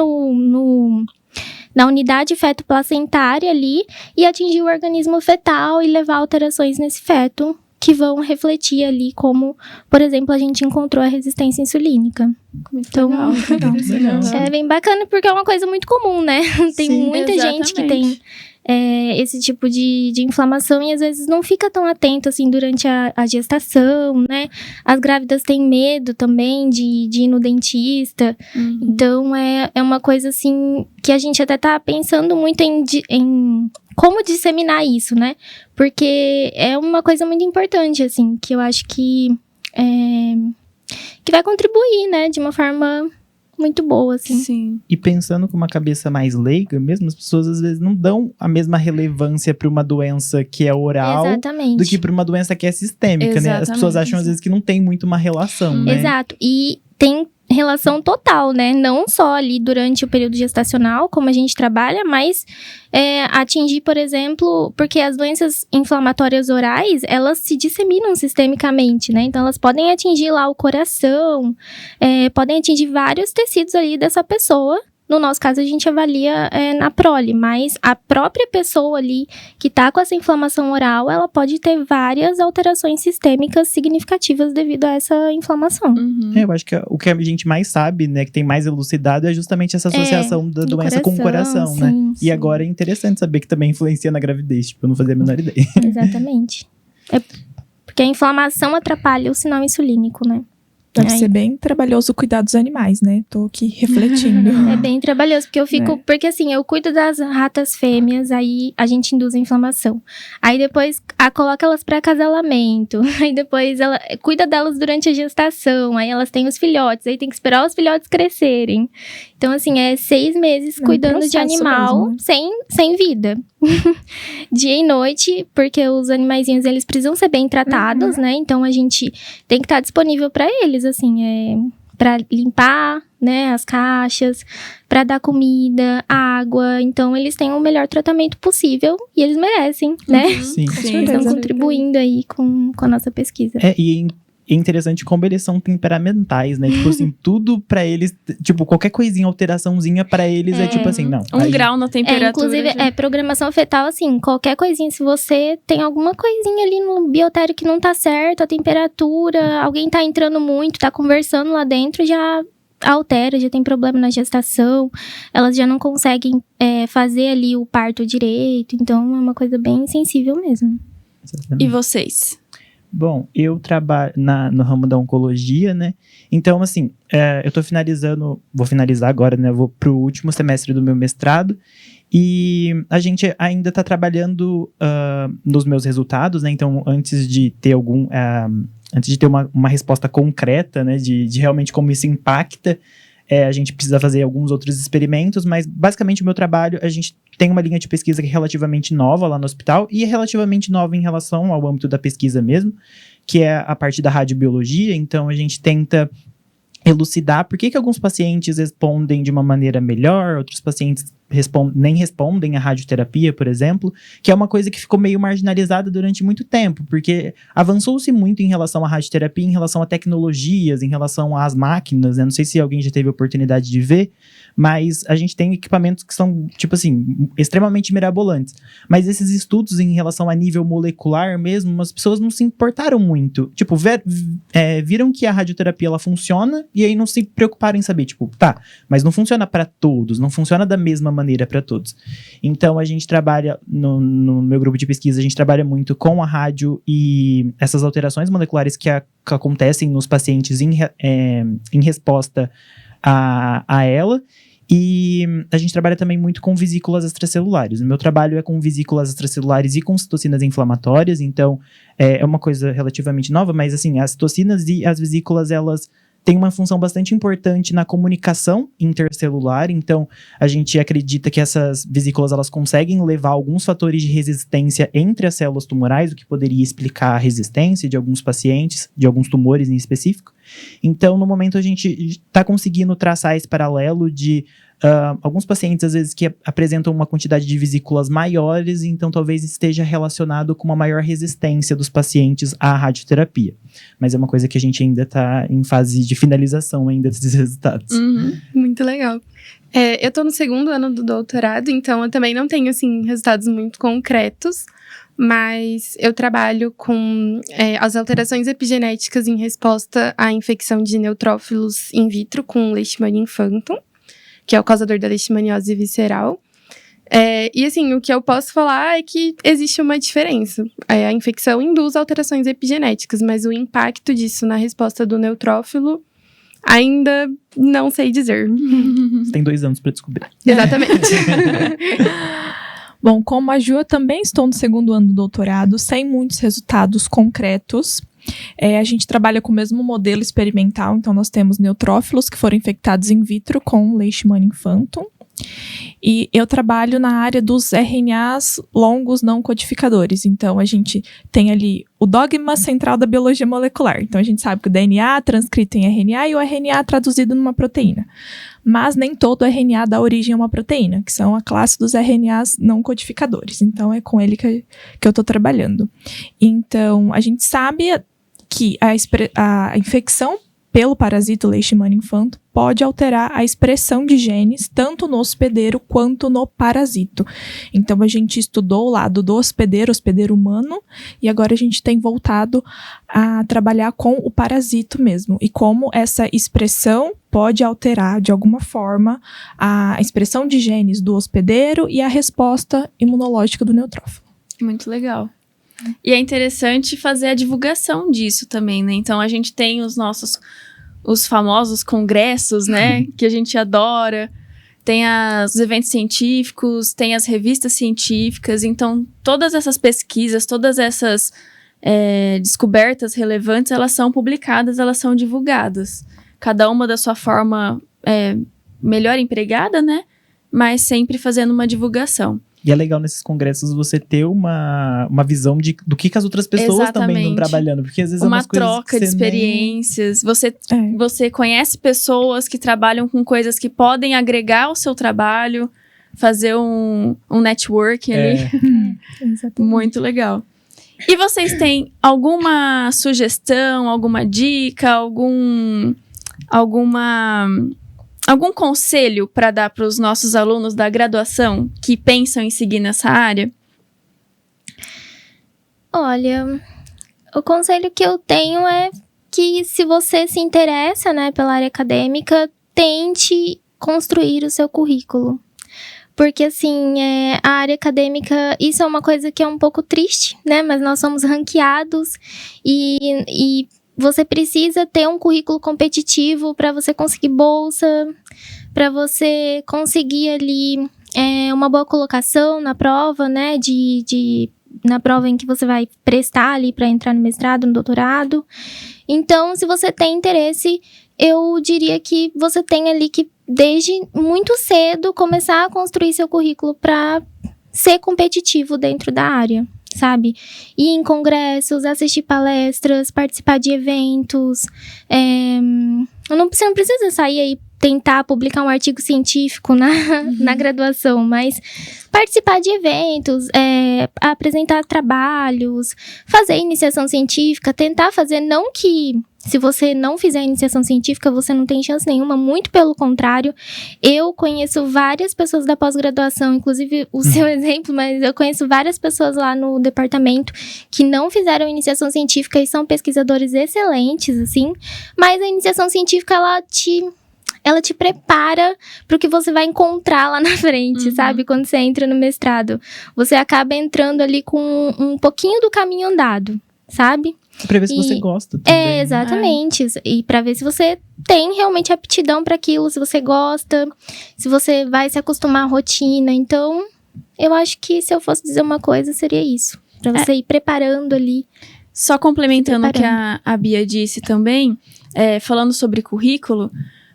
na unidade feto-placentária ali e atingir o organismo fetal e levar alterações nesse feto que vão refletir ali como, por exemplo, a gente encontrou a resistência insulínica. Então, legal. é bem bacana porque é uma coisa muito comum, né? Tem Sim, muita gente que tem exatamente. esse tipo de inflamação e às vezes não fica tão atento assim durante a gestação, né? As grávidas têm medo também de ir no dentista. Uhum. Então, é uma coisa assim que a gente até tá pensando muito em como disseminar isso, né? Porque é uma coisa muito importante, assim, que eu acho que vai contribuir, né? De uma forma muito boa, assim. Sim. E pensando com uma cabeça mais leiga, mesmo as pessoas às vezes não dão a mesma relevância para uma doença que é oral Exatamente. do que para uma doença que é sistêmica, né? As pessoas Exatamente. acham às vezes que não tem muito uma relação, né? Exato. E tem relação total, né? Não só ali durante o período gestacional, como a gente trabalha, mas atingir, por exemplo, porque as doenças inflamatórias orais, elas se disseminam sistemicamente, né? Então, elas podem atingir lá o coração, podem atingir vários tecidos ali dessa pessoa. No nosso caso, a gente avalia na prole, mas a própria pessoa ali que tá com essa inflamação oral, ela pode ter várias alterações sistêmicas significativas devido a essa inflamação. Uhum. Eu acho que o que a gente mais sabe, né, que tem mais elucidado é justamente essa associação da do doença com o coração, né? sim, E agora é interessante saber que também influencia na gravidez, tipo, eu não fazia a menor ideia. Exatamente. Porque a inflamação atrapalha o sinal insulínico, né? Deve Aí- ser bem trabalhoso cuidar dos animais, né? Tô aqui refletindo. É bem trabalhoso, porque eu fico... Porque assim, eu cuido das ratas fêmeas, aí a gente induz a inflamação. Aí depois, coloca elas para acasalamento. Aí depois, ela cuida delas durante a gestação. Aí elas têm os filhotes. Aí tem que esperar os filhotes crescerem. Então, assim, 6 meses É um cuidando de processo animal mesmo, sem vida. Dia e noite, porque os animaizinhos, eles precisam ser bem tratados, né? Então, a gente tem que estar disponível para eles, assim, para limpar, né, as caixas, para dar comida, água. Então, eles têm o melhor tratamento possível e eles merecem, né? Sim. Com Estão certeza. contribuindo aí com a nossa pesquisa. E é interessante como eles são temperamentais, né? Tipo assim, tudo pra eles, tipo, qualquer coisinha, alteraçãozinha pra eles é tipo assim, não. 1 aí- grau na temperatura. Inclusive, já. programação fetal, assim, qualquer coisinha, se você tem alguma coisinha ali no biotério que não tá certo, a temperatura, alguém tá entrando muito, tá conversando lá dentro, já altera, já tem problema na gestação, elas já não conseguem fazer ali o parto direito, então é uma coisa bem sensível mesmo. E vocês? Bom, eu trabalho no ramo da oncologia, né? Então, assim, eu tô vou finalizar agora, né? Eu vou pro último semestre do meu mestrado. E a gente ainda tá trabalhando nos meus resultados, né? Então, antes de ter uma resposta concreta, né? De realmente como isso impacta, a gente precisa fazer alguns outros experimentos, mas basicamente o meu trabalho, a gente tem uma linha de pesquisa que é relativamente nova lá no hospital e é relativamente nova em relação ao âmbito da pesquisa mesmo, que é a parte da radiobiologia. Então a gente tenta elucidar por que alguns pacientes respondem de uma maneira melhor, outros pacientes nem respondem à radioterapia, por exemplo, que é uma coisa que ficou meio marginalizada durante muito tempo, porque avançou-se muito em relação à radioterapia, em relação a tecnologias, em relação às máquinas, né? Não sei se alguém já teve a oportunidade de ver, mas a gente tem equipamentos que são, tipo assim, extremamente mirabolantes. Mas esses estudos em relação a nível molecular mesmo, as pessoas não se importaram muito. Tipo, viram que a radioterapia, ela funciona, e aí não se preocuparam em saber, tipo, tá, mas não funciona para todos, não funciona da mesma maneira para todos. Então, a gente trabalha, no meu grupo de pesquisa, a gente trabalha muito com a rádio e essas alterações moleculares que acontecem nos pacientes em resposta a ela. E a gente trabalha também muito com vesículas extracelulares. O meu trabalho é com vesículas extracelulares e com citocinas inflamatórias. Então, é uma coisa relativamente nova, mas assim, as citocinas e as vesículas, elas tem uma função bastante importante na comunicação intercelular. Então, a gente acredita que essas vesículas elas conseguem levar alguns fatores de resistência entre as células tumorais, o que poderia explicar a resistência de alguns pacientes, de alguns tumores em específico. Então, no momento, a gente está conseguindo traçar esse paralelo de alguns pacientes, às vezes, que apresentam uma quantidade de vesículas maiores, então talvez esteja relacionado com uma maior resistência dos pacientes à radioterapia. Mas é uma coisa que a gente ainda está em fase de finalização ainda desses resultados. Muito legal. Eu tô no 2º ano do doutorado, então eu também não tenho, assim, resultados muito concretos, mas eu trabalho com as alterações epigenéticas em resposta à infecção de neutrófilos in vitro com Leishmania infantum, que é o causador da leishmaniose visceral. E assim, o que eu posso falar é que existe uma diferença. A infecção induz alterações epigenéticas, mas o impacto disso na resposta do neutrófilo, ainda não sei dizer. Você tem 2 anos para descobrir. Exatamente. Bom, como a Ju, eu também estou no 2º ano do doutorado, sem muitos resultados concretos. A gente trabalha com o mesmo modelo experimental, então nós temos neutrófilos que foram infectados in vitro com Leishmania infantum. E eu trabalho na área dos RNAs longos não codificadores. Então, a gente tem ali o dogma central da biologia molecular. Então, a gente sabe que o DNA é transcrito em RNA e o RNA é traduzido numa proteína. Mas nem todo RNA dá origem a uma proteína, que são a classe dos RNAs não codificadores. Então, é com ele que eu estou trabalhando. Então, a gente sabe que a infecção pelo parasito Leishmania infantum pode alterar a expressão de genes tanto no hospedeiro quanto no parasito. Então, a gente estudou o lado do hospedeiro humano, e agora a gente tem voltado a trabalhar com o parasito mesmo, e como essa expressão pode alterar, de alguma forma, a expressão de genes do hospedeiro e a resposta imunológica do neutrófilo. Muito legal. E é interessante fazer a divulgação disso também, né? Então, a gente tem os famosos congressos, né? Que a gente adora. Tem os eventos científicos, tem as revistas científicas. Então, todas essas pesquisas, todas essas descobertas relevantes, elas são publicadas, elas são divulgadas. Cada uma da sua forma melhor empregada, né? Mas sempre fazendo uma divulgação. E é legal nesses congressos você ter uma visão do que as outras pessoas também estão trabalhando. Porque às vezes uma é umas coisas troca de experiências. Você conhece pessoas que trabalham com coisas que podem agregar ao seu trabalho, fazer um networking ali. Exatamente. Muito legal. E vocês têm alguma sugestão, alguma dica, algum conselho para dar para os nossos alunos da graduação que pensam em seguir nessa área? Olha, o conselho que eu tenho é que, se você se interessa, né, pela área acadêmica, tente construir o seu currículo. Porque, assim, a área acadêmica, isso é uma coisa que é um pouco triste, né? Mas nós somos ranqueados e você precisa ter um currículo competitivo para você conseguir bolsa, para você conseguir ali uma boa colocação na prova, né? Na prova em que você vai prestar ali para entrar no mestrado, no doutorado. Então, se você tem interesse, eu diria que você tem ali que, desde muito cedo, começar a construir seu currículo para ser competitivo dentro da área, sabe? Ir em congressos, assistir palestras, participar de eventos. Você não precisa sair aí tentar publicar um artigo científico na graduação, mas participar de eventos, apresentar trabalhos, fazer iniciação científica, tentar fazer, não que se você não fizer iniciação científica, você não tem chance nenhuma, muito pelo contrário. Eu conheço várias pessoas da pós-graduação, inclusive o seu exemplo, mas eu conheço várias pessoas lá no departamento que não fizeram iniciação científica e são pesquisadores excelentes, assim, mas a iniciação científica, ela te prepara para o que você vai encontrar lá na frente, sabe? Quando você entra no mestrado. Você acaba entrando ali com um pouquinho do caminho andado, sabe? Pra ver se você gosta também. Exatamente. E pra ver se você tem realmente aptidão para aquilo, se você gosta, se você vai se acostumar à rotina. Então, eu acho que, se eu fosse dizer uma coisa, seria isso. Pra você ir preparando ali. Só complementando o que a Bia disse também, falando sobre currículo,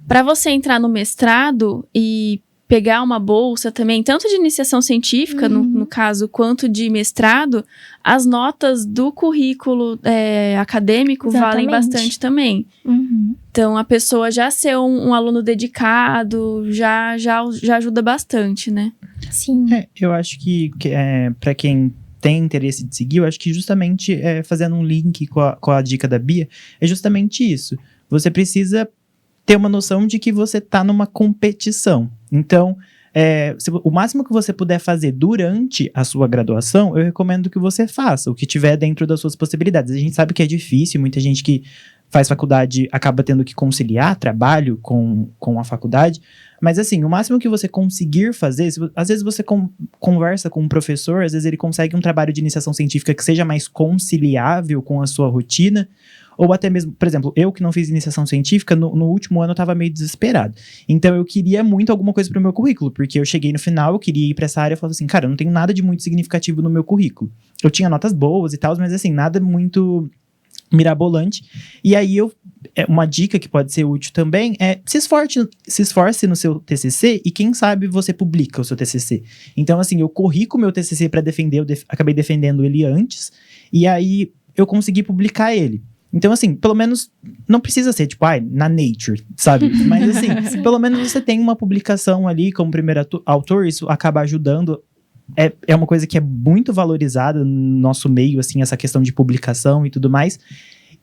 para você entrar no mestrado e pegar uma bolsa também, tanto de iniciação científica, no caso, quanto de mestrado, as notas do currículo acadêmico valem bastante também. Então, a pessoa já ser um aluno dedicado já ajuda bastante, né? Sim. Eu acho que para quem tem interesse de seguir, eu acho que justamente fazendo um link com a dica da Bia, é justamente isso. Você precisa ter uma noção de que você tá numa competição. Então, o máximo que você puder fazer durante a sua graduação, eu recomendo que você faça, o que tiver dentro das suas possibilidades. A gente sabe que é difícil, muita gente que faz faculdade acaba tendo que conciliar trabalho com a faculdade, mas assim, o máximo que você conseguir fazer, às vezes você conversa com um professor, às vezes ele consegue um trabalho de iniciação científica que seja mais conciliável com a sua rotina, ou até mesmo, por exemplo, eu que não fiz iniciação científica, no último ano eu tava meio desesperado. Então eu queria muito alguma coisa pro meu currículo, porque eu cheguei no final, eu queria ir pra essa área e falava assim, cara, eu não tenho nada de muito significativo no meu currículo. Eu tinha notas boas e tal, mas assim, nada muito mirabolante. E aí uma dica que pode ser útil também é se esforce no seu TCC e quem sabe você publica o seu TCC. Então assim, eu corri com o meu TCC pra defender, acabei defendendo ele antes, e aí eu consegui publicar ele. Então, assim, pelo menos não precisa ser, tipo, na Nature, sabe? Mas, assim, pelo menos você tem uma publicação ali como primeiro autor, isso acaba ajudando. É uma coisa que é muito valorizada no nosso meio, assim, essa questão de publicação e tudo mais.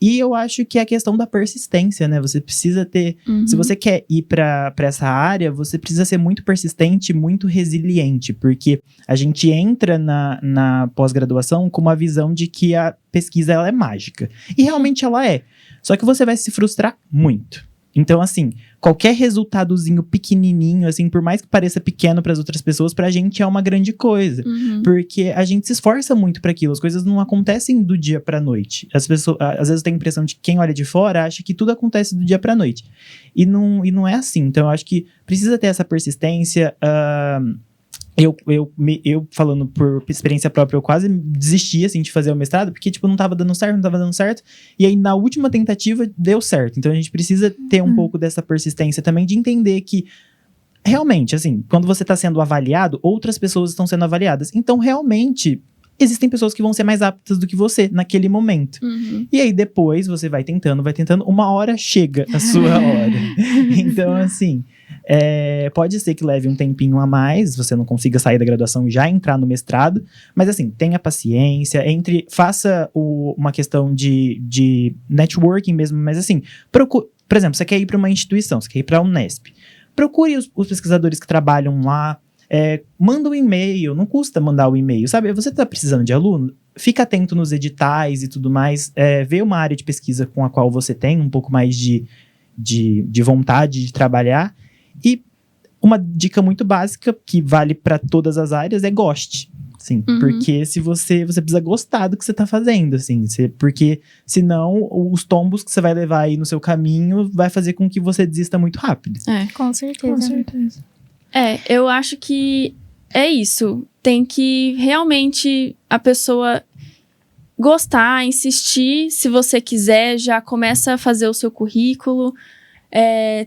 E eu acho que é a questão da persistência, né? Você precisa ter... Se você quer ir pra essa área, você precisa ser muito persistente, muito resiliente. Porque a gente entra na pós-graduação com uma visão de que a pesquisa ela é mágica. E realmente ela é. Só que você vai se frustrar muito. Então, assim, qualquer resultadozinho pequenininho, assim, por mais que pareça pequeno para as outras pessoas, pra gente é uma grande coisa. Porque a gente se esforça muito para aquilo. As coisas não acontecem do dia pra noite. As pessoas, às vezes, tem a impressão de que quem olha de fora acha que tudo acontece do dia pra noite. E não é assim. Então, eu acho que precisa ter essa persistência. Eu falando por experiência própria, eu quase desisti, assim, de fazer o mestrado, porque, tipo, não tava dando certo. E aí, na última tentativa, deu certo. Então, a gente precisa ter um pouco dessa persistência também, de entender que, realmente, assim, quando você tá sendo avaliado, outras pessoas estão sendo avaliadas. Então, realmente, existem pessoas que vão ser mais aptas do que você naquele momento. E aí, depois, você vai tentando, uma hora chega a sua hora. Então, assim... pode ser que leve um tempinho a mais, você não consiga sair da graduação e já entrar no mestrado, mas assim, tenha paciência, faça uma questão de networking mesmo, mas assim, por exemplo, você quer ir para uma instituição, você quer ir para a Unesp, procure os pesquisadores que trabalham lá, manda um e-mail, não custa mandar o e-mail, sabe? Você está precisando de aluno? Fica atento nos editais e tudo mais, vê uma área de pesquisa com a qual você tem um pouco mais de vontade de trabalhar. E uma dica muito básica, que vale para todas as áreas, é goste. Assim, porque se você precisa gostar do que você tá fazendo, assim, porque senão os tombos que você vai levar aí no seu caminho vai fazer com que você desista muito rápido. Com certeza. Eu acho que é isso. Tem que realmente a pessoa gostar, insistir. Se você quiser, já começa a fazer o seu currículo.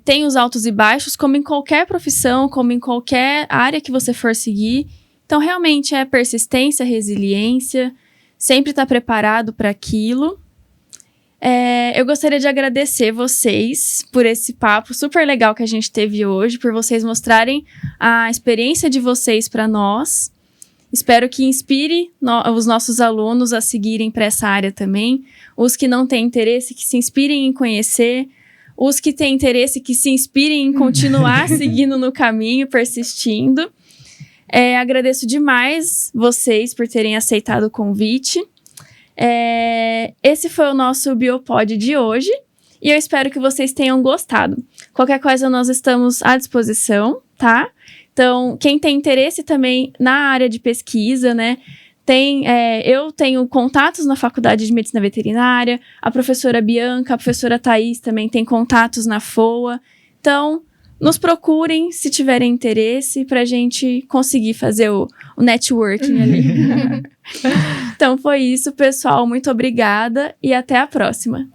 Tem os altos e baixos, como em qualquer profissão, como em qualquer área que você for seguir. Então, realmente, é persistência, resiliência, sempre estar preparado para aquilo. Eu gostaria de agradecer vocês por esse papo super legal que a gente teve hoje, por vocês mostrarem a experiência de vocês para nós. Espero que inspire os nossos alunos a seguirem para essa área também. Os que não têm interesse, que se inspirem em conhecer. Os que têm interesse, que se inspirem em continuar seguindo no caminho, persistindo. Agradeço demais vocês por terem aceitado o convite. Esse foi o nosso Biopod de hoje. E eu espero que vocês tenham gostado. Qualquer coisa, nós estamos à disposição, tá? Então, quem tem interesse também na área de pesquisa, né? Eu tenho contatos na Faculdade de Medicina Veterinária, a professora Bianca, a professora Thaís também tem contatos na FOA. Então, nos procurem se tiverem interesse pra gente conseguir fazer o networking ali. Então, foi isso, pessoal. Muito obrigada e até a próxima.